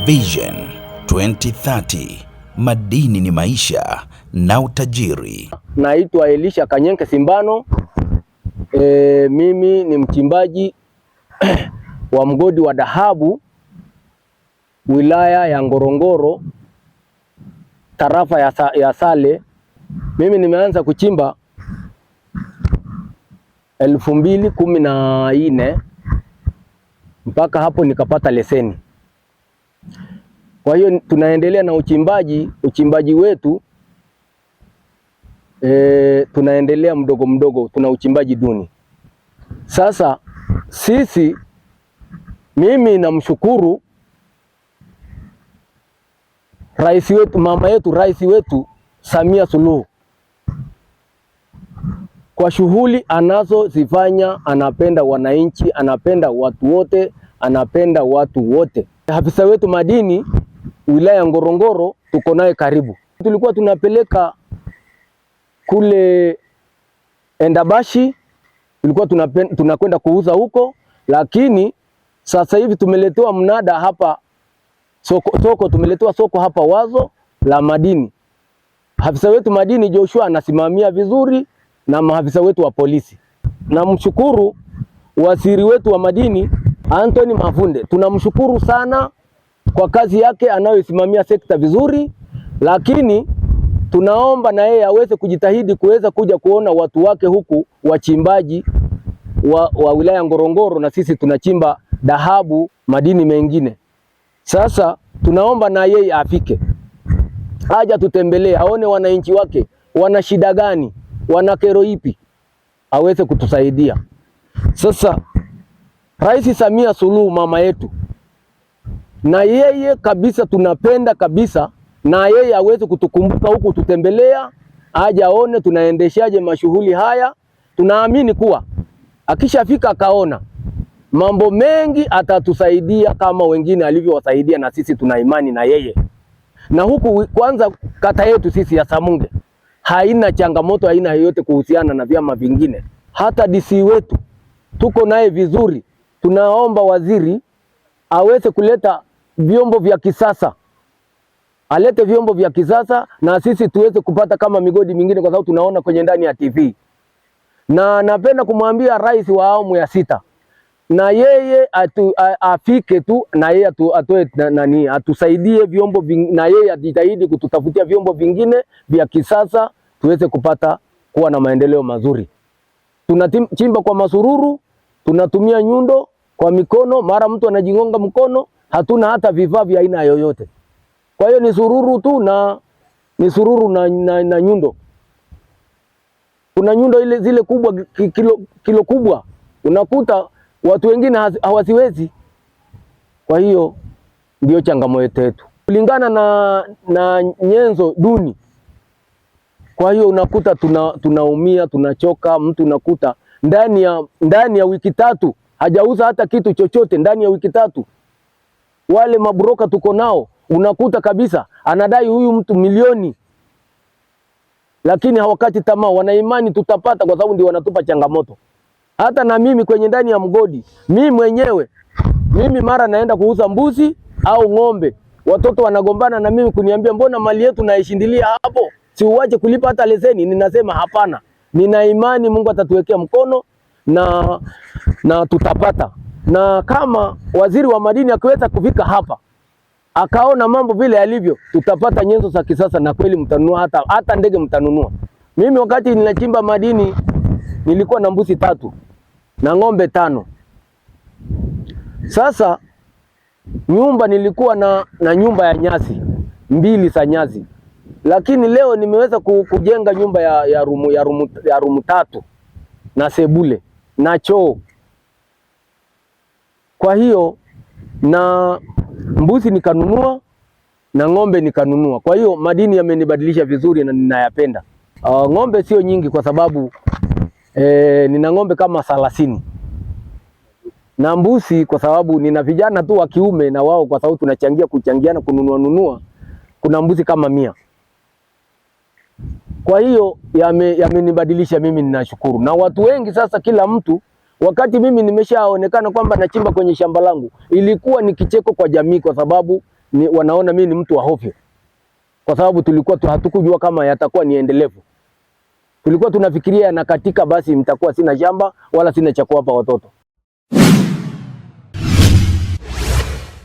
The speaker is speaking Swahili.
Vision 2030, madini ni maisha na utajiri. Naitwa Elisha Kanyenke Simbano. Mimi ni mchimbaji wa mgodi wa dhahabu wilaya ya Ngorongoro, tarafa ya Sale. Mimi nimeanza kuchimba 2014 mpaka hapo nikapata leseni. Kwa hiyo tunaendelea na uchimbaji wetu. Tunaendelea mdogo mdogo, tuna uchimbaji duni. Sasa mimi namshukuru rais wetu, rais wetu Samia Suluhu kwa shughuli anazozifanya. Anapenda wananchi, anapenda watu wote, Afisa wetu madini wilaya ya Ngorongoro tuko naye karibu. Tulikuwa tunapeleka kule Endabashi, tulikuwa tunakwenda kuuza huko, lakini sasa hivi tumeletewa mnada hapa tumeletewa soko hapa Wazo la madini. Afisa wetu madini Joshua anasimamia vizuri na maafisa wetu wa polisi. Namshukuru waziri wetu wa madini Anthony Mavunde, tunamshukuru sana kwa kazi yake anayosimamia sekta vizuri, lakini tunaomba na yeye aweze kujitahidi kuweza kuja kuona watu wake huku wachimbaji wa wilaya Ngorongoro, na sisi tunachimba dhahabu, madini mengine. Sasa tunaomba na yeye afike, aje tutembelee, aone wananchi wake wana shida gani, wana kero ipi, aweze kutusaidia. Sasa Rais Samia Suluhu mama yetu, na yeye kabisa tunapenda kabisa, na yeye aweze kutukumbuka huku tutembelea, aje aone tunaendeshaje mashughuli haya. Tunaamini kuwa akishafika akaona mambo mengi atatusaidia kama wengine alivyowasaidia, na sisi tuna imani na yeye. Na huku kwanza kata yetu sisi ya Samunge haina changamoto haina yoyote kuhusiana na vyama vingine. Hata DC wetu tuko naye vizuri. Tunaomba waziri aweze kuleta vyombo vya kisasa, alete vyombo vya kisasa na sisi tuweze kupata kama migodi mingine, kwa sababu tunaona kwenye ndani ya TV. Na napenda kumwambia rais wa awamu ya 6 na yeye afike tu, na yeye atusaidie vyombo na yeye ajitahidi kututafutia vyombo vingine vya kisasa tuweze kupata kuwa na maendeleo mazuri. Tunachimba kwa masururu, tunatumia nyundo kwa mikono, mara mtu anajigonga mkono, hatuna hata vifaa vya aina yoyote. Kwa hiyo ni sururu tu na nyundo. Kuna nyundo zile kubwa kilo kubwa, unakuta watu wengine hawaziwezi. Kwa hiyo ndio changamoto yetu kulingana na nyenzo duni. Kwa hiyo unakuta tunaumia, tunachoka. Mtu unakuta ndani ya wiki 3 hajauza hata kitu chochote. Ndani ya wiki 3 wale mabroka tuko nao, unakuta kabisa anadai huyu mtu milioni, lakini hawakati tamaa, wana imani tutapata, kwa sababu ndio wanatupa changamoto. Hata na mimi kwenye ndani ya mgodi, mimi mwenyewe mara naenda kuuza mbuzi au ng'ombe, watoto wanagombana na mimi kuniambia mbona mali yetu naishindilia hapo, si uache kulipa hata leseni. Ninasema hapana, nina imani Mungu atatuwekea mkono na tutapata. Na kama waziri wa madini akiweza kufika hapa akaona mambo vile yalivyo, tutapata nyenzo za kisasa, na kweli mtanunua, hata ndege mtanunua. Mimi wakati ninachimba madini nilikuwa na mbuzi 3 na ng'ombe 5. Sasa nyumba nilikuwa na nyumba ya nyasi 2 za nyasi, lakini leo nimeweza kujenga nyumba ya rumu 3 na sebule na choo. Kwa hiyo na mbuzi nikanunua na ng'ombe nikanunua. Kwa hiyo madini yamenibadilisha vizuri na ninayapenda. Ng'ombe sio nyingi kwa sababu nina ng'ombe kama 30 na mbuzi kwa sababu nina vijana tu wa kiume, na wao kwa sababu kuchangiana kununua, kuna mbuzi kama 100. Kwa hiyo yamenibadilisha mimi, ninashukuru. Na watu wengi sasa, kila mtu Wakati mimi nimeshaonekana kwamba nachimba kwenye shamba langu, ilikuwa ni kicheko kwa jamii, kwa sababu wanaona mimi ni mtu wa hovyo, kwa sababu tulikuwa hatukujua kama yatakuwa ni endelevu. Tulikuwa tunafikiria na katika basi mtakuwa sina shamba wala sina cha kuwapa watoto.